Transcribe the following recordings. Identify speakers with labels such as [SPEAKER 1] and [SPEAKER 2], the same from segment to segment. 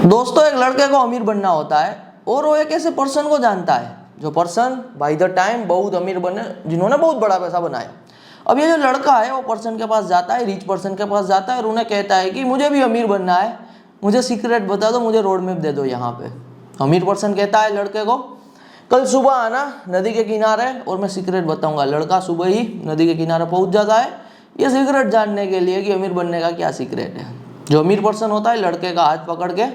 [SPEAKER 1] दोस्तों एक लड़के को अमीर बनना होता है और वो एक ऐसे पर्सन को जानता है जो पर्सन बाय द टाइम बहुत अमीर बने, जिन्होंने बहुत बड़ा पैसा बनाया। अब ये जो लड़का है वो पर्सन के पास जाता है, रिच पर्सन के पास जाता है और उन्हें कहता है कि मुझे भी अमीर बनना है, मुझे सीक्रेट बता दो, मुझे रोड मैप दे दो। यहाँ पे अमीर पर्सन कहता है लड़के को कल सुबह आना नदी के किनारे और मैं सीक्रेट बताऊंगा। लड़का सुबह ही नदी के किनारे पहुंच जाता है ये सीक्रेट जानने के लिए कि अमीर बनने का क्या सीक्रेट है। जो अमीर पर्सन होता है लड़के का हाथ पकड़ के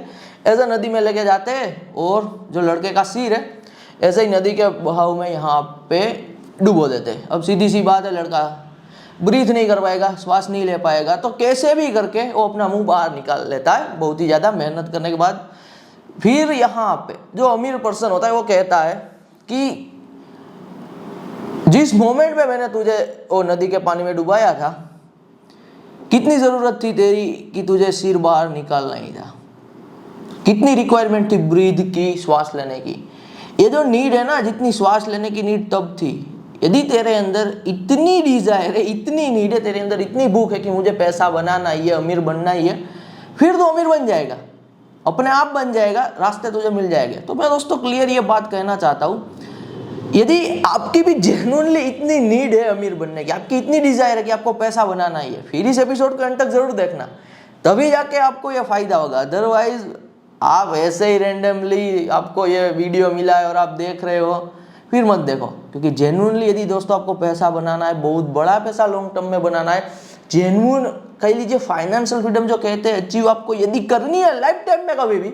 [SPEAKER 1] ऐसे नदी में लेके जाते हैं और जो लड़के का सिर है ऐसे ही नदी के बहाव में यहाँ पे डुबो देते हैं। अब सीधी सी बात है, लड़का ब्रीथ नहीं कर पाएगा, श्वास नहीं ले पाएगा, तो कैसे भी करके वो अपना मुंह बाहर निकाल लेता है बहुत ही ज़्यादा मेहनत करने के बाद। फिर यहाँ पे जो अमीर पर्सन होता है वो कहता है कि जिस मोमेंट पे मैंने तुझे वो नदी के पानी में डुबाया था, कितनी ज़रूरत थी तेरी कि तुझे सिर बाहर निकालना ही था, कितनी रिक्वायरमेंट थी ब्रीथ की, श्वास लेने की। ये जो नीड है ना, जितनी श्वास लेने की नीड तब थी। यदि तेरे अंदर इतनी डिजायर है, इतनी नीड है, तेरे अंदर इतनी भूख है कि मुझे पैसा बनाना ही है, अमीर बनना ही है, फिर तो अमीर बन जाएगा, अपने आप बन जाएगा, रास्ते तुझे मिल जाएंगे। तो मैं दोस्तों क्लियर ये बात कहना चाहता हूँ, यदि आपकी भी जेन्युइनली इतनी नीड है अमीर बनने की, आपकी इतनी डिजायर है कि आपको पैसा बनाना ही है, फिर इस एपिसोड को अंत तक जरूर देखना, तभी जाके आपको ये फायदा होगा। अदरवाइज आप ऐसे ही रैंडमली आपको ये वीडियो मिला है और आप देख रहे हो, फिर मत देखो। क्योंकि जेन्युइनली यदि दोस्तों आपको पैसा बनाना है, बहुत बड़ा पैसा लॉन्ग टर्म में बनाना है, जेन्युइन कह लीजिए फाइनेंशियल फ्रीडम जो कहते हैं अचीव आपको यदि करनी है लाइफ टाइम में कभी भी,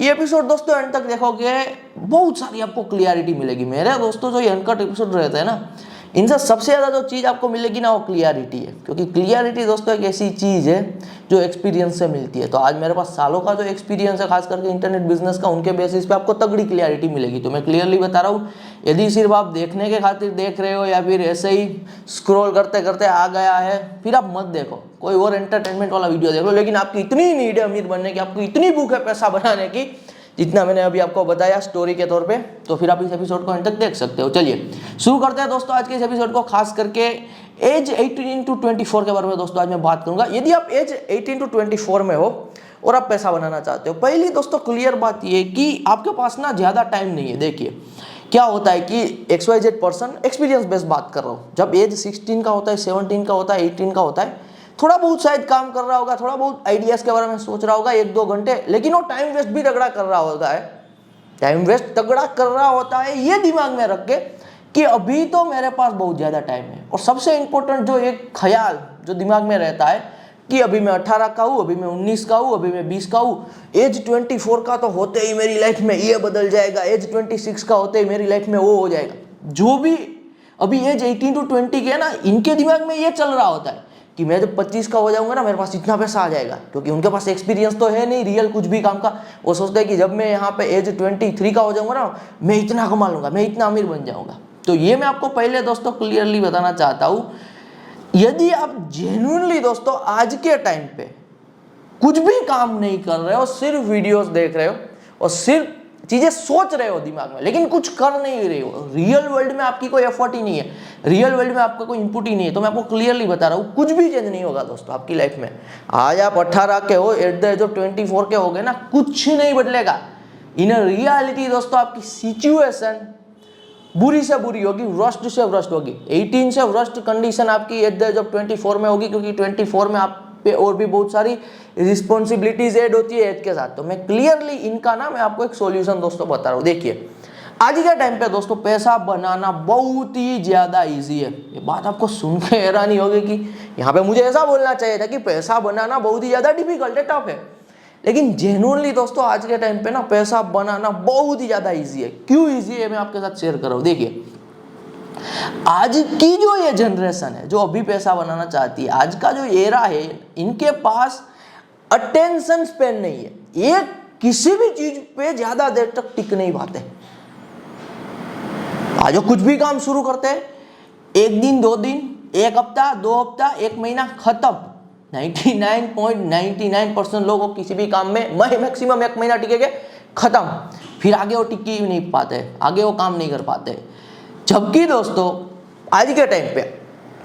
[SPEAKER 1] ये एपिसोड दोस्तों एंड तक देखोगे बहुत सारी आपको क्लियरिटी मिलेगी। मेरे दोस्तों जो ये अनकट एपिसोड रहते हैं ना, इनसे सबसे ज़्यादा जो चीज़ आपको मिलेगी ना वो क्लियरिटी है। क्योंकि क्लियरिटी दोस्तों एक ऐसी चीज़ है जो एक्सपीरियंस से मिलती है। तो आज मेरे पास सालों का जो एक्सपीरियंस है खास करके इंटरनेट बिजनेस का, उनके बेसिस पे आपको तगड़ी क्लियरिटी मिलेगी। तो मैं क्लियरली बता रहा हूँ, यदि सिर्फ आप देखने के खातिर देख रहे हो या फिर ऐसे ही स्क्रॉल करते करते आ गया है, फिर आप मत देखो, कोई और एंटरटेनमेंट वाला वीडियो देख लो। लेकिन आपकी इतनी नीड है अमीर बनने की, आपको इतनी भूख है पैसा बनाने की, जितना मैंने अभी आपको बताया स्टोरी के तौर पे, तो फिर आप इस एपिसोड को अंत तक देख सकते हो। चलिए शुरू करते हैं दोस्तों आज के इस एपिसोड को। खास करके एज 18 to 24 के बारे में दोस्तों आज मैं बात करूंगा। यदि आप एज 18 to 24 में हो और आप पैसा बनाना चाहते हो, पहली दोस्तों क्लियर बात ये कि आपके पास ना ज़्यादा टाइम नहीं है। देखिए क्या होता है कि XYZ पर्सन, एक्सपीरियंस बेस्ड बात कर रहा हूँ, जब एज 16 का होता है, 17 का होता है, 18 का होता है, थोड़ा बहुत शायद काम कर रहा होगा, थोड़ा बहुत आइडियाज़ के बारे में सोच रहा होगा 1-2 घंटे, लेकिन वो टाइम वेस्ट भी तगड़ा कर रहा होता है। टाइम वेस्ट तगड़ा कर रहा होता है ये दिमाग में रख के कि अभी तो मेरे पास बहुत ज़्यादा टाइम है। और सबसे इंपॉर्टेंट जो एक ख्याल जो दिमाग में रहता है कि अभी मैं 18 का हूँ, अभी मैं 19 का हूँ, अभी मैं 20 का हूँ, एज 24 का तो होते ही मेरी लाइफ में ये बदल जाएगा, एज 26 का होते ही मेरी लाइफ में वो हो जाएगा। जो भी अभी एज 18 to 20 के है ना, इनके दिमाग में ये चल रहा होता है कि मैं जब 25 का हो जाऊंगा ना, मेरे पास इतना पैसा आ जाएगा। क्योंकि उनके पास एक्सपीरियंस तो है नहीं रियल कुछ भी काम का। वो सोचते हैं कि जब मैं यहाँ पे एज 23 का हो जाऊंगा ना, मैं इतना कमा लूंगा, मैं इतना अमीर बन जाऊंगा। तो ये मैं आपको पहले दोस्तों क्लियरली बताना चाहता हूँ, यदि आप जेन्युइनली दोस्तों आज के टाइम पे कुछ भी काम नहीं कर रहे हो, सिर्फ वीडियोस देख रहे हो और सिर्फ चीजें सोच रहे हो दिमाग में, लेकिन कुछ कर नहीं रहे हो, रियल वर्ल्ड में आपकी कोई एफर्ट ही नहीं है, रियल वर्ल्ड में आपका कोई इनपुट ही नहीं है, तो मैं आपको क्लियरली बता रहा हूँ कुछ भी चेंज नहीं होगा दोस्तों आपकी लाइफ में। आज आप 18 के हो, एट द एज ऑफ 24 के हो गए ना, कुछ नहीं बदलेगा। इन रियलिटी दोस्तों आपकी सिचुएशन बुरी से बुरी होगी, वर्स्ट से वर्स्ट होगी। 18 से वर्स्ट कंडीशन आपकी एट द एज ऑफ 24 में होगी, क्योंकि 24 में आप पे और भी बहुत सारी रिस्पॉन्सिबिलिटीज ऐड होती है एज के साथ। तो मैं क्लियरली इनका ना मैं आपको एक सॉल्यूशन दोस्तों बता रहा हूँ। देखिए आज के टाइम पे दोस्तों पैसा बनाना बहुत ही ज्यादा इजी है। ये बात आपको सुन के हैरानी होगी कि यहाँ पे मुझे ऐसा बोलना चाहिए था कि पैसा बनाना बहुत ही ज्यादा डिफिकल्ट है, टफ है, लेकिन जेन्युइनली दोस्तों आज के टाइम पे ना पैसा बनाना बहुत ही ज्यादा इजी है। क्यों इजी है मैं आपके साथ शेयर कर रहा हूँ। देखिए आज की जो ये जनरेशन है जो अभी पैसा बनाना चाहती है, आज का जो एरा है, इनके पास अटेंशन स्पेन नहीं है, ये किसी भी चीज पे ज्यादा देर तक टिक नहीं पाते। आज जो कुछ भी काम शुरू करते हैं, 1 दिन 2 दिन, 1 हफ्ता 2 हफ्ता 1 महीना खत्म। 99.99% लोग किसी भी काम में मैक्सिमम 1 महीना टिकेंगे, खत्म, फिर आगे वो टिक ही नहीं पाते, आगे वो काम नहीं कर पाते। जबकि दोस्तों आज के टाइम पे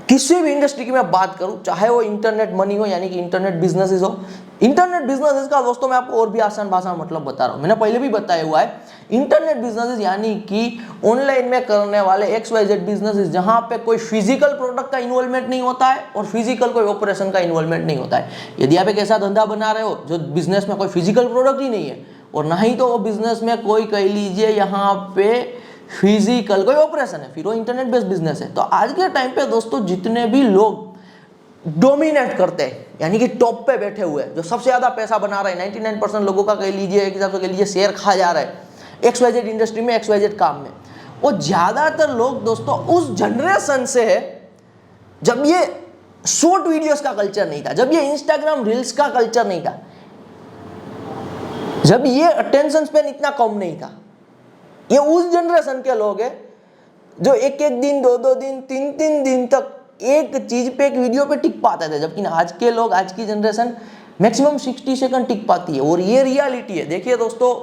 [SPEAKER 1] किसी भी इंडस्ट्री की मैं बात करूं, चाहे वो इंटरनेट मनी हो यानी कि इंटरनेट बिजनेसेस हो, इंटरनेट बिजनेसेस का दोस्तों मैं आपको और भी आसान भाषा में मतलब बता रहा हूं, मैंने पहले भी बताया हुआ है। इंटरनेट बिजनेसेस यानी कि ऑनलाइन में करने वाले XYZ बिजनेसेस जहां पे कोई फिजिकल प्रोडक्ट का इन्वॉल्वमेंट नहीं होता है और फिजिकल कोई ऑपरेशन का इन्वॉल्वमेंट नहीं होता है। यदि आप एक ऐसा धंधा बना रहे हो जो बिजनेस में कोई फिजिकल प्रोडक्ट ही नहीं है और ना ही तो वो बिजनेस में कोई कह लीजिए यहाँ पे फिजिकल कोई ऑपरेशन है, फिर वो इंटरनेट बेस्ड बिजनेस है। तो आज के टाइम पे दोस्तों जितने भी लोग डोमिनेट करते हैं यानी कि टॉप पे बैठे हुए हैं, जो सबसे ज्यादा पैसा बना रहे हैं, 99% लोगों का कह लीजिए एक हिसाब से कह लीजिए शेयर खा जा रहा है XYZ इंडस्ट्री में, XYZ काम में, वो ज्यादातर लोग दोस्तों उस जनरेशन से है जब ये शॉर्ट वीडियोस का कल्चर नहीं था, जब ये इंस्टाग्राम रील्स का कल्चर नहीं था, जब ये अटेंशन स्पैन इतना कम नहीं था। ये उस जनरेशन के लोग हैं जो एक एक दिन, दो दो दिन, तीन तीन दिन तक एक चीज पे, एक वीडियो पे टिक पाते थे, जबकि आज के लोग, आज की जनरेशन मैक्सिमम 60 सेकंड टिक पाती है। और ये रियलिटी है। देखिए दोस्तों,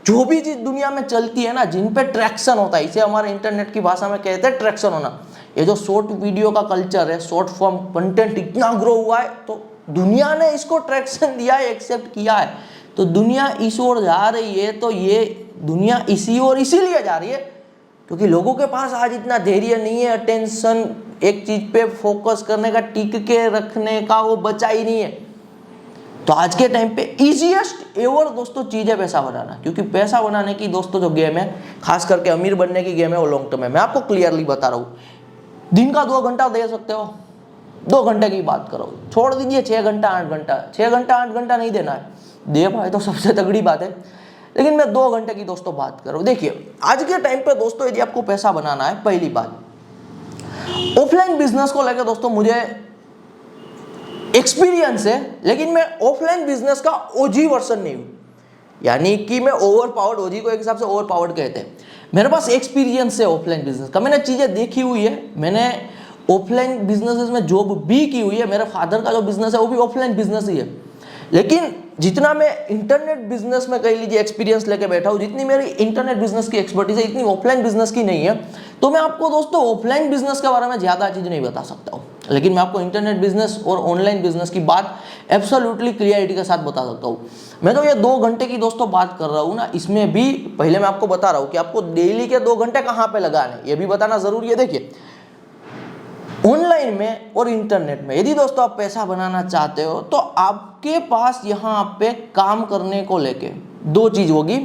[SPEAKER 1] जो भी चीज दुनिया में चलती है ना, जिन पे ट्रैक्शन होता है, इसे हमारे इंटरनेट की भाषा में कहते हैं ट्रैक्शन होना। ये जो शॉर्ट वीडियो का कल्चर है, शॉर्ट फॉर्म कंटेंट इतना ग्रो हुआ है, तो दुनिया ने इसको ट्रैक्शन दिया है, एक्सेप्ट किया है, तो दुनिया इस ओर जा रही है। तो ये दुनिया इसी ओर इसीलिए जा रही है क्योंकि लोगों के पास आज इतना धैर्य नहीं है, अटेंशन एक चीज पे फोकस करने का, टिक के रखने का, वो बचा ही नहीं है। तो आज के टाइम पे इजीएस्ट एवर दोस्तों चीज है पैसा बनाना, क्योंकि पैसा बनाने की दोस्तों जो गेम है, खास करके अमीर बनने की गेम है, वो लॉन्ग टर्म है। मैं आपको क्लियरली बता रहा हूँ, दिन का 2 घंटा दे सकते हो, 2 घंटे की बात करो, छोड़ दीजिए 6 घंटा 8 घंटा, 6 घंटा 8 घंटा नहीं देना है, दे पाए तो सबसे तगड़ी बात है, लेकिन मैं 2 घंटे की दोस्तों बात कर रहा हूं। देखिए आज के टाइम पे दोस्तों यदि आपको पैसा बनाना है, पहली बात ऑफलाइन बिजनेस को लेकर दोस्तों मुझे एक्सपीरियंस है, लेकिन मैं ऑफलाइन बिजनेस का ओजी वर्जन नहीं हूं, यानी कि मैं ओवर पावर्ड, ओजी को एक हिसाब से ओवर पावर्ड कहते हैं। मेरे पास एक्सपीरियंस है ऑफलाइन बिजनेस का, मैंने चीजें देखी हुई है, मैंने ऑफलाइन बिजनेसेस में जॉब भी की हुई है। मेरे फादर का जो बिजनेस है वो भी ऑफलाइन बिजनेस ही है, लेकिन जितना मैं इंटरनेट बिजनेस में कह लीजिए एक्सपीरियंस लेके बैठा हूं, जितनी मेरी इंटरनेट बिजनेस की एक्सपर्टीज है, इतनी ऑफलाइन बिजनेस की नहीं है। तो मैं आपको दोस्तों ऑफलाइन बिजनेस के बारे में ज्यादा चीज नहीं बता सकता हूं, लेकिन मैं आपको इंटरनेट बिजनेस और ऑनलाइन बिजनेस की बात एब्सोल्युटली क्लियरिटी के साथ बता सकता हूं। मैं तो ये 2 घंटे की दोस्तों बात कर रहा हूं ना, इसमें भी पहले मैं आपको बता रहा हूं कि आपको डेली के 2 घंटे कहां पे लगाने, ये भी बताना जरूरी है। देखिए ऑनलाइन में और इंटरनेट में यदि दोस्तों आप पैसा बनाना चाहते हो, तो आपके पास यहाँ पे काम करने को लेके 2 चीज होगी।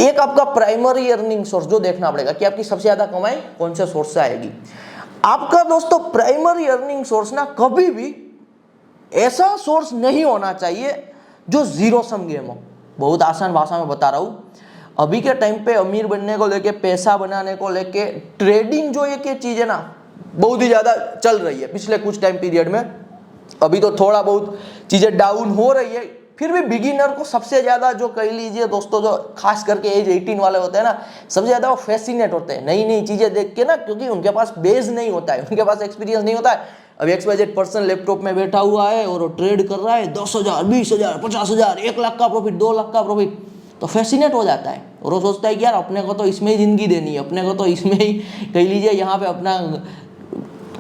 [SPEAKER 1] एक आपका प्राइमरी अर्निंग सोर्स जो देखना पड़ेगा कि आपकी सबसे ज्यादा कमाई कौन से सोर्स से आएगी। आपका दोस्तों प्राइमरी अर्निंग सोर्स ना कभी भी ऐसा सोर्स नहीं होना चाहिए जो जीरो सम गेम हो। बहुत आसान भाषा में बता रहा हूं, अभी के टाइम पे अमीर बनने को लेके, पैसा बनाने को लेके, ट्रेडिंग जो एक चीज है ना, बहुत ही ज्यादा चल रही है पिछले कुछ टाइम पीरियड में। अभी तो थोड़ा बहुत चीजें डाउन हो रही है, फिर भी बिगिनर को सबसे ज्यादा जो कह लीजिए दोस्तों, जो खास करके एज 18 वाले होते हैं ना, सबसे ज्यादा वो फैसिनेट होते हैं नई नई चीजें देख के ना, क्योंकि उनके पास बेस नहीं होता है, उनके पास एक्सपीरियंस नहीं होता है। अब XYZ पर्सन लैपटॉप में बैठा हुआ है और वो ट्रेड कर रहा है 10,000, 20,000, 50,000, 1 लाख का प्रॉफिट, 2 लाख का प्रॉफिट, तो फैसिनेट हो जाता है और वो सोचता है कि यार अपने को तो इसमें ही जिंदगी देनी है, अपने को तो इसमें ही कह लीजिए यहाँ पे अपना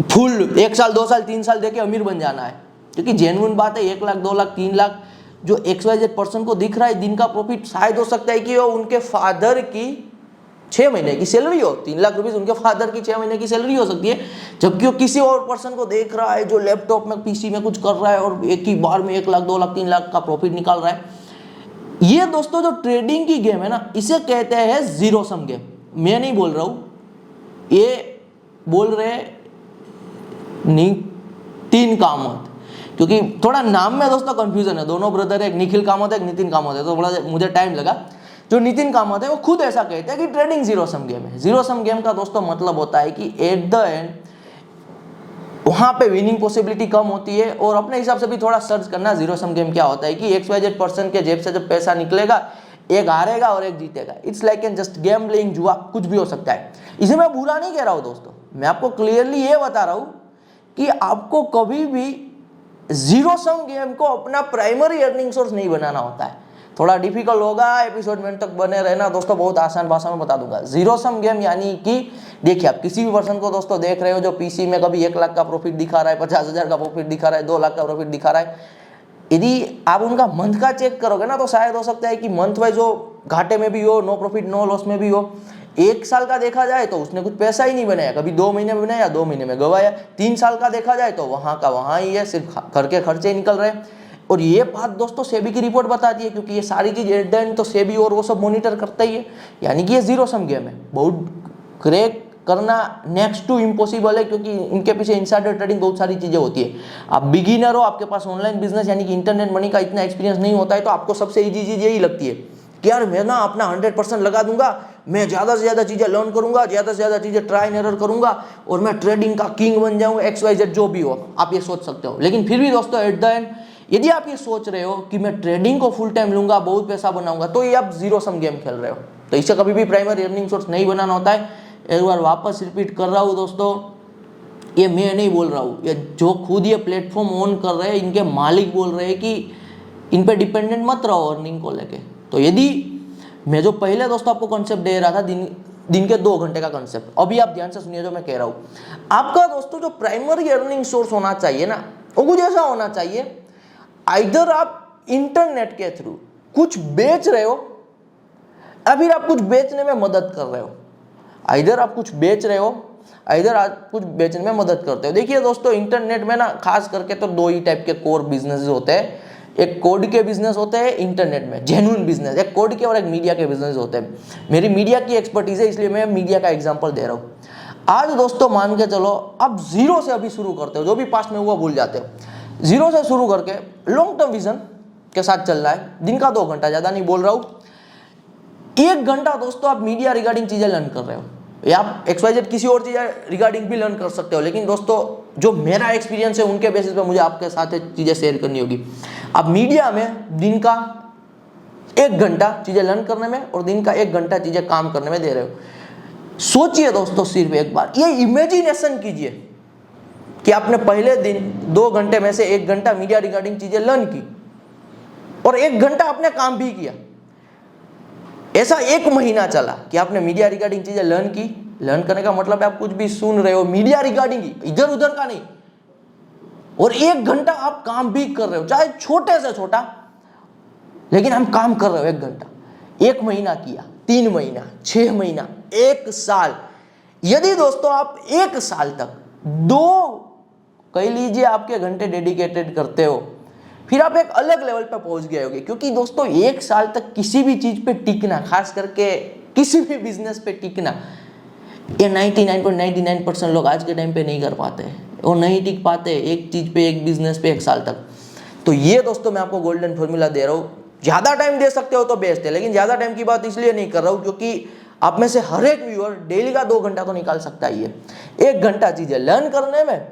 [SPEAKER 1] फुल 1 साल 2 साल 3 साल देके अमीर बन जाना है। क्योंकि जेन्युइन बात है, 1 लाख 2 लाख 3 लाख जो XYZ पर्सन को दिख रहा है दिन का प्रॉफिट, शायद हो सकता है कि वो उनके फादर की 6 महीने की सैलरी हो। 3 लाख रुपीस उनके फादर की 6 महीने की सैलरी हो सकती है, जबकि वो किसी और पर्सन को देख रहा है जो लैपटॉप में, PC में कुछ कर रहा है और एक ही बार में 1 लाख 2 लाख 3 लाख का प्रॉफिट निकाल रहा है। ये दोस्तों जो ट्रेडिंग की गेम है ना, इसे कहते हैं जीरो सम गेम। मैं नहीं बोल रहा हूं, ये बोल रहे नितिन कामत, क्योंकि थोड़ा नाम में दोस्तों कंफ्यूजन है, दोनों ब्रदर है, एक निखिल कामत है, एक नितिन कामत है, तो थोड़ा मुझे टाइम लगा। जो नितिन कामत है वो खुद ऐसा कहते हैं कि ट्रेडिंग जीरो सम गेम है। जीरो सम गेम का दोस्तों मतलब होता है कि एट द एंड वहां पे विनिंग पॉसिबिलिटी कम होती है। और अपने हिसाब से भी थोड़ा सर्च करना, जीरो सम गेम क्या होता है कि XYZ पर्सन के जेब से जब पैसा निकलेगा, एक हारेगा और एक जीतेगा। It's like an just gambling, जुआ, कुछ भी हो सकता है। इसे मैं बुरा नहीं कह रहा हूं दोस्तों, मैं आपको क्लियरली ये बता रहा हूं कि आपको कभी भी जीरो सम गेम को अपना प्राइमरी अर्निंग सोर्स नहीं बनाना होता है। थोड़ा डिफिकल्ट होगा, एपिसोड में तक बने रहना दोस्तों, बहुत आसान भाषा में बता दूंगा। जीरो सम गेम यानी कि देखिए, आप किसी भी पर्सन को दोस्तों देख रहे हो जो पीसी में कभी 1 लाख का प्रॉफिट दिखा रहा है, 50,000 का प्रॉफिट दिखा रहा है, 2 लाख का प्रॉफिट दिखा रहा है, यदि आप उनका मंथ का चेक करोगे ना तो शायद हो सकता है कि मंथ वाइज वो घाटे में भी हो, नो प्रॉफिट नो लॉस में भी हो। 1 साल का देखा जाए तो उसने कुछ पैसा ही नहीं बनाया, कभी 2 महीने में बनाया, 2 महीने में गवाया। 3 साल का देखा जाए तो वहां का वहां ही है, सिर्फ घर के खर्चे ही निकल रहे हैं। और ये बात दोस्तों सेबी की रिपोर्ट बताती है, क्योंकि ये सारी चीज एट द एंड तो सेबी और वो सब मॉनिटर करता ही है। यानी कि ये जीरो सम गेम है, बहुत क्रैक करना नेक्स्ट टू इम्पॉसिबल है, क्योंकि इनके पीछे इनसाइडर ट्रेडिंग बहुत सारी चीजें होती है। आप बिगिनर हो, आपके पास ऑनलाइन बिजनेस यानी कि इंटरनेट मनी का इतना एक्सपीरियंस नहीं होता है, तो आपको सबसे इजी चीज यही लगती है कि यार मैं ना अपना 100% लगा दूंगा, मैं ज्यादा से ज्यादा चीजें लर्न करूंगा, ज्यादा से ज्यादा चीजें ट्राई एंड एरर करूंगा और मैं ट्रेडिंग का किंग बन जाऊंगा, XYZ जो भी हो आप ये सोच सकते हो। लेकिन फिर भी दोस्तों एट द एंड यदि आप ये सोच रहे हो कि मैं ट्रेडिंग को फुल टाइम लूंगा, बहुत पैसा बनाऊंगा, तो ये आप जीरो सम गेम खेल रहे हो। तो इससे कभी भी प्राइमरी अर्निंग सोर्स नहीं बनाना होता है। एक बार वापस रिपीट कर रहा हूँ दोस्तों, ये मैं नहीं बोल रहा हूँ, ये जो खुद ये प्लेटफॉर्म ऑन कर रहे हैं इनके मालिक बोल रहे हैं कि इन पे डिपेंडेंट मत रहो अर्निंग को लेके। तो यदि मैं जो पहले दोस्तों आपको कॉन्सेप्ट दे रहा था दिन के 2 घंटे का कॉन्सेप्ट, अभी आप ध्यान से सुनिए जो मैं कह रहा हूँ। आपका दोस्तों जो प्राइमरी अर्निंग सोर्स होना चाहिए ना, वो कुछ ऐसा होना चाहिए, आइदर आप इंटरनेट के थ्रू कुछ बेच रहे हो या फिर आप कुछ बेचने में मदद कर रहे हो। आइदर आप कुछ बेच रहे हो, आइदर आप कुछ बेचने में मदद करते हो। देखिए दोस्तों, इंटरनेट में ना खास करके तो 2 ही टाइप के कोर बिजनेस होते हैं। एक कोड के बिजनेस होते हैं इंटरनेट में, जेन्युइन बिजनेस, एक कोड के और एक मीडिया के बिजनेस होते हैं। मेरी मीडिया की एक्सपर्टीज है, इसलिए मैं मीडिया का एग्जांपल दे रहा हूँ। आज दोस्तों मान के चलो आप जीरो से अभी शुरू करते हो, जो भी पास्ट में हुआ भूल जाते हो, जीरो से शुरू करके लॉन्ग टर्म विजन के साथ चल रहा है। दिन का 2 घंटा, ज्यादा नहीं बोल रहा हूँ, 1 घंटा दोस्तों आप मीडिया रिगार्डिंग चीजें लर्न कर रहे हो, या आप XYZ किसी और चीज रिगार्डिंग भी लर्न कर सकते हो। लेकिन दोस्तों जो मेरा एक्सपीरियंस है उनके बेसिस पे मुझे आपके साथ चीजें शेयर करनी होगी। आप मीडिया में दिन का 1 घंटा चीजें लर्न करने में और दिन का 1 घंटा चीजें काम करने में दे रहे हो। सोचिए दोस्तों, सिर्फ एक बार ये इमेजिनेशन कीजिए कि आपने पहले दिन 2 घंटे में से 1 घंटा मीडिया रिगार्डिंग चीजें लर्न की और 1 घंटा आपने काम भी किया। ऐसा 1 महीना चला कि आपने मीडिया रिगार्डिंग चीजें लर्न की। लर्न करने का मतलब है आप कुछ भी सुन रहे हो मीडिया रिगार्डिंग ही, इधर उधर का नहीं, और 1 घंटा आप काम भी कर रहे हो, चाहे छोटे से छोटा, लेकिन हम काम कर रहे हो 1 घंटा। 1 महीना किया, 3 महीना, 6 महीना, 1 साल। यदि दोस्तों आप 1 साल तक 2 कह लीजिए आपके घंटे डेडिकेटेड करते हो, फिर आप एक अलग लेवल पे पहुंच गए होगे। क्योंकि दोस्तों 1 साल तक किसी भी चीज पे टिकना, खास करके किसी भी बिजनेस पे टिकना, ये 99.99% लोग आज के टाइम पे नहीं कर पाते, वो नहीं टिक पाते एक चीज पे, एक बिजनेस पे 1 साल तक। तो ये दोस्तों मैं आपको गोल्डन फॉर्मूला दे रहा हूँ। ज्यादा टाइम दे सकते हो तो बेस्ट है, लेकिन ज्यादा टाइम की बात इसलिए नहीं कर रहा हूँ क्योंकि आप में से हर एक व्यूअर डेली का 2 घंटा तो निकाल सकता ही है। 1 घंटा चीजें लर्न करने में,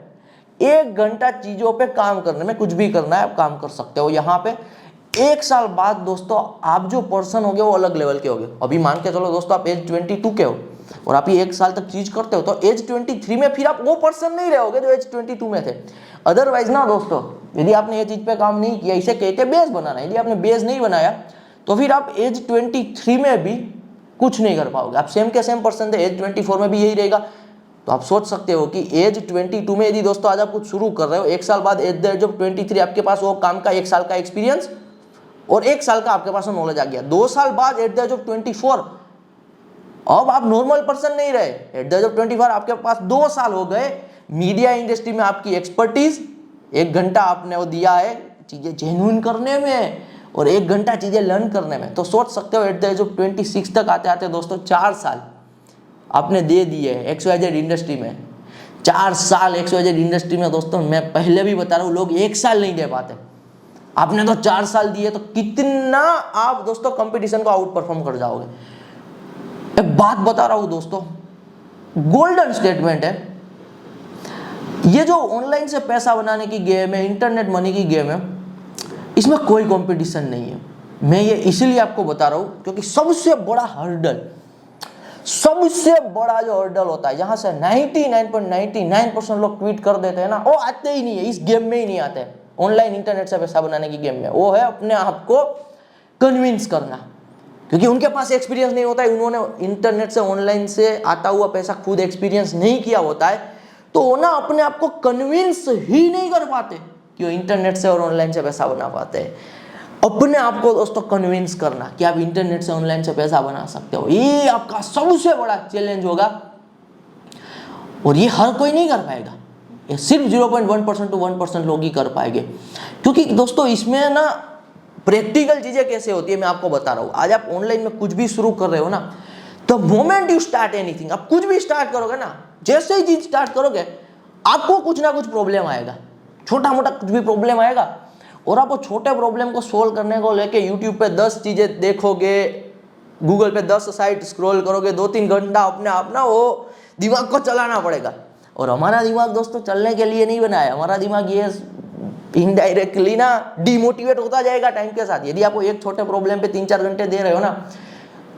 [SPEAKER 1] 1 घंटा चीजों पे काम करने में, कुछ भी करना है आप काम कर सकते हो। यहाँ पे 1 साल बाद दोस्तों आप जो पर्सन होगे वो अलग लेवल के होगे। अभी मान के चलो दोस्तों आप एज 22 के हो और आप ये 1 साल तक चीज करते हो, तो एज 23 में फिर आप वो पर्सन नहीं रहोगे जो एज 22 में थे। अदरवाइज ना दोस्तों, यदि आपने ये चीज पे काम नहीं किया, इसे कहते बेस बनाना, यदि आपने बेस नहीं बनाया तो फिर आप एज 23 में भी कुछ नहीं कर पाओगे। आप सेम के सेम पर्सन थे, एज 24 में भी यही रहेगा। तो आप सोच सकते हो कि एज 22 में यदि दोस्तों आज आप कुछ शुरू कर रहे हो, 1 साल बाद एट द एज ऑफ 23 आपके पास वो काम का 1 साल का एक्सपीरियंस और 1 साल का आपके पास नॉलेज आ गया। 2 साल बाद एट द एज ऑफ 24 अब आप नॉर्मल पर्सन नहीं रहे। एट द एज ऑफ 24 आपके पास 2 साल हो गए मीडिया इंडस्ट्री में आपकी एक्सपर्टीज। 1 घंटा आपने वो दिया है चीजें जेन्युइन करने में और 1 घंटा चीजें लर्न करने में। तो सोच सकते हो एट द एज ऑफ 26 तक आते आते दोस्तों 4 साल आपने दे दिए XYZ इंडस्ट्री में। 4 साल XYZ इंडस्ट्री में दोस्तों, मैं पहले भी बता रहा हूँ, लोग 1 साल नहीं दे पाते। आपने तो 4 साल दिए, तो कितना आप दोस्तों कंपटीशन को आउट परफॉर्म कर जाओगे। एक बात बता रहा हूं दोस्तों, गोल्डन स्टेटमेंट है, ये जो ऑनलाइन से पैसा बनाने की गेम है, इंटरनेट मनी की गेम है, इसमें कोई कंपटीशन नहीं है। मैं ये इसलिए आपको बता रहा हूं क्योंकि सबसे बड़ा जो हर्डल होता है, जहां से 99.99% लोग क्विट कर देते हैं ना, वो आते ही नहीं है, इस गेम में ही नहीं आते ऑनलाइन इंटरनेट से पैसा बनाने की गेम में। वो है अपने आप को कन्विंस करना, क्योंकि उनके पास एक्सपीरियंस नहीं होता है, उन्होंने इंटरनेट से ऑनलाइन से आता हुआ पैसा खुद एक्सपीरियंस नहीं किया होता है, तो वो ना अपने आप को कन्विंस ही नहीं कर पाते कि वो इंटरनेट से और ऑनलाइन से पैसा बना पाते हैं। अपने आप को दोस्तों कन्विंस करना कि आप इंटरनेट से ऑनलाइन से पैसा बना सकते हो, ये आपका सबसे बड़ा चैलेंज होगा, और ये हर कोई नहीं कर पाएगा, ये सिर्फ 0.1% to 1% लोग ही कर पाएंगे। क्योंकि दोस्तों इसमें ना प्रैक्टिकल चीजें कैसे होती है मैं आपको बता रहा हूँ। आज आप ऑनलाइन में कुछ भी शुरू कर रहे हो ना, तो मोमेंट यू स्टार्ट एनीथिंग, आप कुछ भी स्टार्ट करोगे ना, जैसे ही चीज स्टार्ट करोगे आपको कुछ ना कुछ प्रॉब्लम आएगा, छोटा मोटा कुछ भी प्रॉब्लम आएगा, और आप वो छोटे प्रॉब्लम को सोल्व करने को लेके यूट्यूब पे 10 चीजें देखोगे, गूगल पे 10 साइट स्क्रॉल करोगे, 2-3 घंटा अपने आप ना वो दिमाग को चलाना पड़ेगा। और हमारा दिमाग दोस्तों चलने के लिए नहीं बना है, हमारा दिमाग ये इनडायरेक्टली ना डिमोटिवेट होता जाएगा टाइम के साथ। यदि आप एक छोटे प्रॉब्लम पे 3-4 घंटे दे रहे हो ना,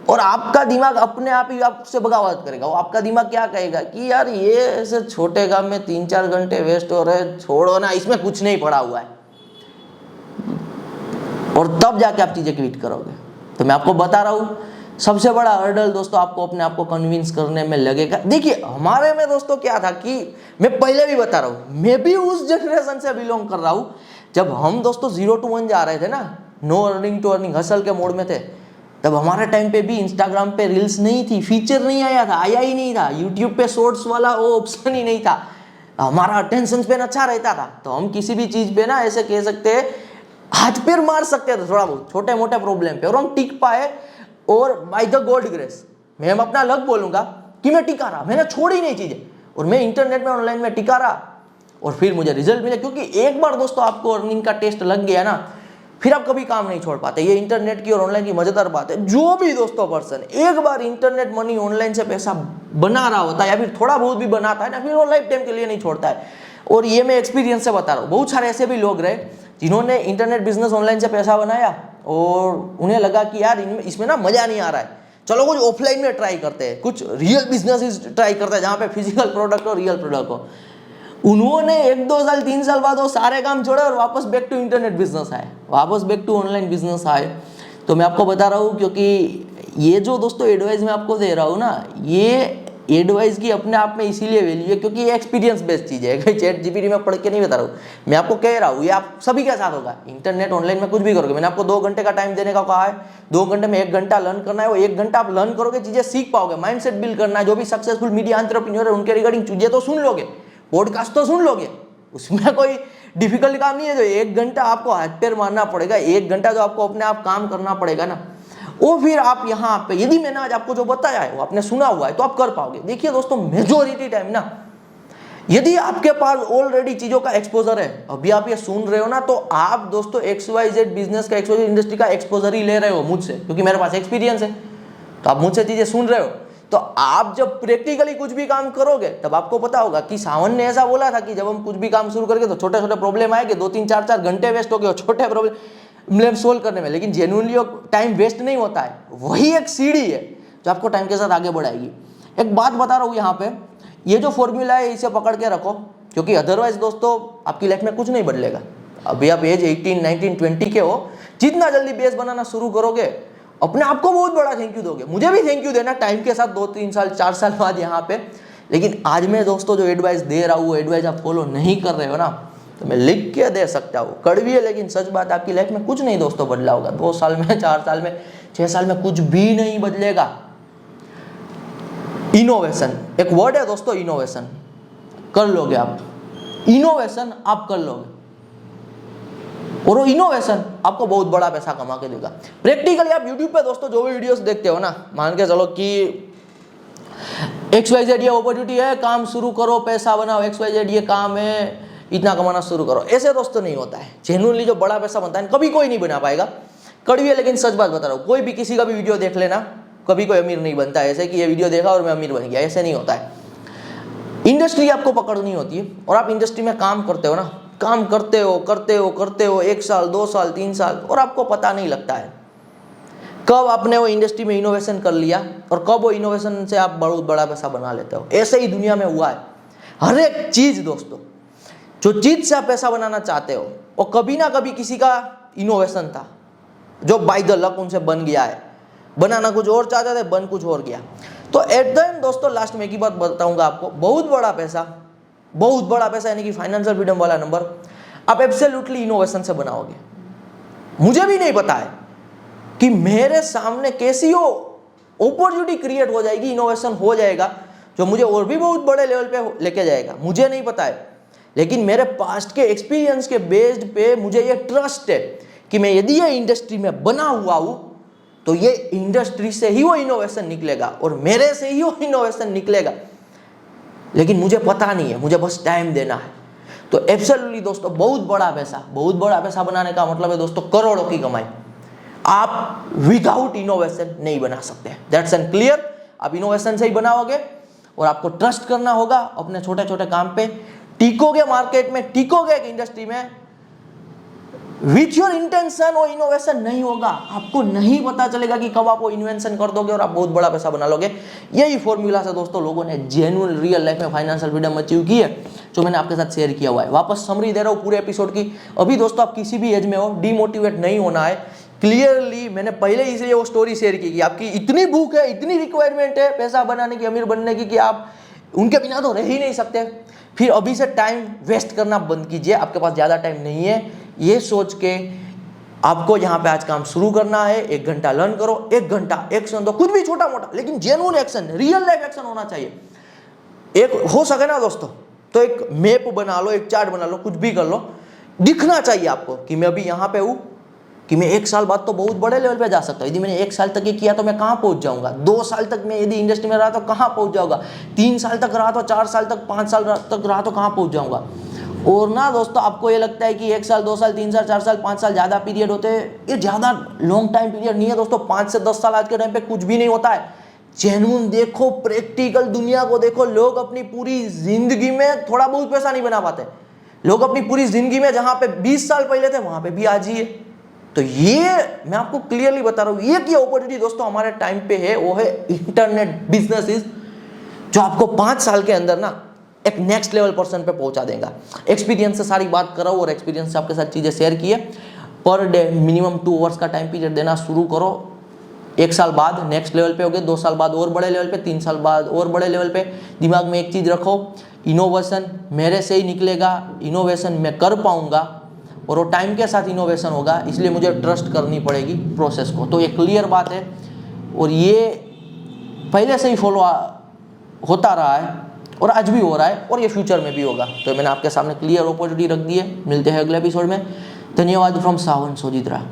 [SPEAKER 1] और आपका दिमाग अपने आप ही आपसे बगावत करेगा, वो आपका दिमाग क्या कहेगा कि यार ये ऐसे छोटे काम में 3-4 घंटे वेस्ट हो रहे, छोड़ो ना, इसमें कुछ नहीं पड़ा हुआ है, और तब जाके आप चीजें क्विट करोगे। तो मैं आपको बता रहा हूँ सबसे बड़ा हर्डल दोस्तों आपको अपने आप को कन्विंस करने में लगेगा। देखिए हमारे में दोस्तों क्या था कि मैं पहले भी बता रहा हूँ, मैं भी उस जनरेशन से बिलोंग कर रहा हूँ जब हम दोस्तों 0 to 1 जा रहे थे ना, no earning to earning hustle के मोड में थे, तब हमारे टाइम पे भी इंस्टाग्राम पे रील्स नहीं थी, फीचर नहीं आया था, आया ही नहीं था, यूट्यूब पे शॉर्ट्स वाला वो ऑप्शन ही नहीं था, हमारा अटेंशन स्पैन अच्छा रहता था, तो हम किसी भी चीज पे ना ऐसे कह सकते हैं हाथ पैर मार सकते थे थोड़ा बहुत छोटे मोटे प्रॉब्लम पे, और हम टिक पाए। और बाय द गॉड ग्रेस मैं अपना लक बोलूंगा कि मैं टिका रहा, मैंने छोड़ी नहीं चीजें, और मैं इंटरनेट में ऑनलाइन में टिका रहा, और फिर मुझे रिजल्ट मिले। क्योंकि एक बार दोस्तों आपको अर्निंग का टेस्ट लग गया ना, फिर आप कभी काम नहीं छोड़ पाते। ये इंटरनेट की और ऑनलाइन की मजेदार बात है, जो भी दोस्तों पर्सन एक बार इंटरनेट मनी ऑनलाइन से पैसा बना रहा होता है या फिर थोड़ा बहुत भी बनाता है ना, फिर वो लाइफ टाइम के लिए नहीं छोड़ता है। और ये मैं एक्सपीरियंस से बता रहा हूँ, बहुत सारे ऐसे भी लोग रहे जिन्होंने इंटरनेट बिजनेस ऑनलाइन से पैसा बनाया और उन्हें लगा कि यार इसमें ना मजा नहीं आ रहा है, चलो कुछ ऑफलाइन में ट्राई करते हैं, कुछ रियल बिजनेस ट्राई करते हैं जहाँ पे फिजिकल प्रोडक्ट और रियल प्रोडक्ट हो। उन्होंने 1-2 साल 3 साल बाद वो सारे काम छोड़े और वापस बैक टू इंटरनेट बिजनेस आए, वापस बैक टू ऑनलाइन बिजनेस आए। तो मैं आपको बता रहा हूँ, क्योंकि ये जो दोस्तों एडवाइस मैं आपको दे रहा हूँ ना, ये एडवाइस की अपने आप में इसीलिए वैल्यू है क्योंकि ये एक्सपीरियंस बेस्ड चीज़ है, कहीं चैट जीपीटी में पढ़ के नहीं बता रहा हूँ, मैं आपको कह रहा हूँ, ये आप सभी के साथ होगा। इंटरनेट ऑनलाइन में कुछ भी करोगे, मैंने आपको 2 घंटे का टाइम देने का कहा है, 2 घंटे में 1 घंटा लर्न करना है, वो 1 घंटा आप लर्न करोगे, चीजें सीख पाओगे, माइंडसेट बिल्ड करना है। जो भी सक्सेसफुल मीडिया एंटरप्रेन्योर है उनके रिगार्डिंग चीजें तो सुन लोगे, पॉडकास्ट तो सुन लोगे, उसमें कोई डिफिकल्ट काम नहीं है। जो 1 घंटा आपको हाथ पैर मारना पड़ेगा, 1 घंटा जो आपको अपने आप काम करना पड़ेगा ना, वो फिर आप यहाँ पे यदि मैंने आज आपको जो बताया है वो आपने सुना हुआ है तो आप कर पाओगे। देखिए दोस्तों मेजोरिटी टाइम ना, यदि आपके पास ऑलरेडी चीजों का एक्सपोजर है, अभी आप ये सुन रहे हो ना, तो आप दोस्तों XYZ बिजनेस का, XYZ इंडस्ट्री का एक्सपोजर ही ले रहे हो मुझसे, क्योंकि मेरे पास एक्सपीरियंस है, तो आप मुझसे चीजें सुन रहे हो। तो आप जब प्रैक्टिकली कुछ भी काम करोगे तब आपको पता होगा कि सावन ने ऐसा बोला था कि जब हम कुछ भी काम शुरू करेंगे तो छोटे छोटे प्रॉब्लम आएंगे, 2-3 4-4 घंटे वेस्ट हो गए छोटे प्रॉब्लम सोल्व करने में, लेकिन जेन्युइनली टाइम वेस्ट नहीं होता है, वही एक सीढ़ी है जो आपको टाइम के साथ आगे बढ़ाएगी। एक बात बता रहा हूँ यहाँ पे, ये जो फॉर्मूला है इसे पकड़ के रखो, क्योंकि अदरवाइज दोस्तों आपकी लाइफ में कुछ नहीं बदलेगा। अभी आप एज 18, 19, 20 के हो, जितना जल्दी बेस बनाना शुरू करोगे अपने आप को बहुत बड़ा थैंक यू दोगे। मुझे भी थैंक यू देना टाइम के साथ 2-3 साल 4 साल बाद यहाँ पे, लेकिन आज मैं दोस्तों जो एडवाइस दे रहा हूँ, एडवाइस आप फॉलो नहीं कर रहे हो ना, तो मैं लिख के दे सकता हूँ, कड़वी है लेकिन सच बात, आपकी लाइफ में कुछ नहीं दोस्तों बदला होगा। 2 साल में, 4 साल में, 6 साल में कुछ भी नहीं बदलेगा। इनोवेशन एक वर्ड है दोस्तों, इनोवेशन कर लोगे आप, इनोवेशन आप कर लोगे, और वो इनोवेशन आपको बहुत बड़ा पैसा कमा के देगा। प्रैक्टिकली आप यूट्यूब पे दोस्तों जो भी वीडियोस देखते हो ना, मान के चलो कि XYZ ये अपॉर्चुनिटी है, काम शुरू करो, पैसा बनाओ, XYZ ये काम है, इतना कमाना शुरू करो, ऐसे दोस्तों नहीं होता है। जेन्युइनली जो बड़ा पैसा बनता है कभी कोई नहीं बना पाएगा, कड़वी है लेकिन सच बात बता रहा हूँ। कोई भी किसी का भी वीडियो देख लेना, कभी कोई अमीर नहीं बनता है ऐसे कि ये वीडियो देखा और मैं अमीर बन गया, ऐसे नहीं होता है। इंडस्ट्री आपको पकड़नी होती है, और आप इंडस्ट्री में काम करते हो ना, काम करते हो 1 साल 2 साल 3 साल, और आपको पता नहीं लगता है कब आपने वो इंडस्ट्री में इनोवेशन कर लिया और कब वो इनोवेशन से आप बहुत बड़ा पैसा बना लेते हो। ऐसे ही दुनिया में हुआ है। हर एक चीज दोस्तों, जो चीज से आप पैसा बनाना चाहते हो वो कभी ना कभी किसी का इनोवेशन था, जो बाय द लक उनसे बन गया है, बनाना कुछ और चाहते थे, बन कुछ और गया। तो एट द एंड दोस्तों लास्ट में एक ही बात बताऊंगा आपको, बहुत बड़ा पैसा यानी कि फाइनेंशियल फ्रीडम वाला नंबर आप एब्सोल्युटली इनोवेशन से बनाओगे। मुझे भी नहीं पता है कि मेरे सामने कैसी हो अपॉर्चुनिटी क्रिएट हो जाएगी, इनोवेशन हो जाएगा जो मुझे और भी बहुत बड़े लेवल पे लेके जाएगा, मुझे नहीं पता है। लेकिन मेरे पास्ट के एक्सपीरियंस के बेस्ड पे मुझे ये ट्रस्ट है कि मैं यदि ये इंडस्ट्री में बना हुआ हूं तो ये इंडस्ट्री से ही वो इनोवेशन निकलेगा और मेरे से ही वो इनोवेशन निकलेगा। लेकिन मुझे पता नहीं है, मुझे बस टाइम देना है। तो एब्सोल्युटली दोस्तों बहुत बड़ा पैसा बनाने का मतलब है दोस्तों करोड़ों की कमाई। आप विदाउट इनोवेशन नहीं बना सकते, दैट्स एंड क्लियर। आप इनोवेशन से ही बनाओगे और आपको ट्रस्ट करना होगा अपने छोटे छोटे काम पे, टिकोगे मार्केट में, टिकोगे एक इंडस्ट्री में। विथ योर इंटेंशन वो इनोवेशन नहीं होगा, आपको नहीं पता चलेगा कि कब आप वो इन्वेंशन कर दोगे और आप बहुत बड़ा पैसा बना लोगे। यही फॉर्मूला से दोस्तों लोगों ने जेन्युइन रियल लाइफ में फाइनेंशियल फ्रीडम अचीव की है, जो मैंने आपके साथ शेयर किया हुआ है। वापस समरी दे रहा हूँ पूरे एपिसोड की। अभी दोस्तों आप किसी भी एज में हो, डीमोटिवेट नहीं होना है। क्लियरली मैंने पहले इसलिए वो स्टोरी शेयर की कि आपकी इतनी भूख है, इतनी रिक्वायरमेंट है पैसा बनाने की, अमीर बनने की, कि आप उनके बिना तो रह ही नहीं सकते। फिर अभी से टाइम वेस्ट करना बंद कीजिए, आपके पास ज़्यादा टाइम नहीं है। ये सोच के आपको यहाँ पे आज काम शुरू करना है। 1 घंटा लर्न करो, 1 घंटा एक्शन दो, कुछ भी छोटा मोटा, लेकिन genuine action, real life action होना चाहिए। एक हो सके ना दोस्तों तो एक मैप बना लो, एक चार्ट बना लो, कुछ भी कर लो, दिखना चाहिए आपको कि मैं अभी यहाँ पे हूँ, कि मैं 1 साल बाद तो बहुत बड़े लेवल पे जा सकता हूँ। यदि मैंने 1 साल तक ये किया तो मैं कहाँ पहुँच जाऊँगा, 2 साल तक मैं यदि इंडस्ट्री में रहा तो कहाँ पहुँच जाऊँगा, 3 साल तक रहा तो, 4 साल तक, 5 साल तक रहा तो कहाँ पहुँच जाऊँगा। और ना दोस्तों आपको ये लगता है कि 1 साल, 2 साल, 3 साल, 4 साल, 5 साल ज़्यादा पीरियड होते हैं, ये ज़्यादा लॉन्ग टाइम पीरियड नहीं है दोस्तों। 5 से 10 साल आज के टाइम पे कुछ भी नहीं होता है। जेन्युइन देखो, प्रैक्टिकल दुनिया को देखो। लोग अपनी पूरी जिंदगी में थोड़ा बहुत पैसा नहीं बना पाते, लोग अपनी पूरी जिंदगी में जहाँ पे 20 साल पहले थे वहाँ पे भी आज ही है। तो ये मैं आपको क्लियरली बता रहा हूँ, ये की अपॉर्चुनिटी दोस्तों हमारे टाइम पे है, वो है इंटरनेट बिजनेसेस, जो आपको 5 साल के अंदर ना एक नेक्स्ट लेवल पर्सन पे पहुंचा देगा। एक्सपीरियंस से सारी बात कर रहा हूँ और एक्सपीरियंस से आपके साथ चीज़ें शेयर की है। पर डे मिनिमम 2 आवर्स का टाइम पीरियड देना शुरू करो। 1 साल बाद नेक्स्ट लेवल पे होगे, 2 साल बाद और बड़े लेवल पे, 3 साल बाद और बड़े लेवल पे। दिमाग में एक चीज़ रखो, इनोवेशन मेरे से ही निकलेगा, इनोवेशन मैं कर पाऊंगा और वो टाइम के साथ इनोवेशन होगा, इसलिए मुझे ट्रस्ट करनी पड़ेगी प्रोसेस को। तो ये क्लियर बात है और ये पहले से ही फॉलो होता रहा है और आज भी हो रहा है और ये फ्यूचर में भी होगा। तो मैंने आपके सामने क्लियर अपॉर्चुनिटी रख दी है। मिलते हैं अगले एपिसोड में। धन्यवाद फ्रॉम सावन सोजित्रा।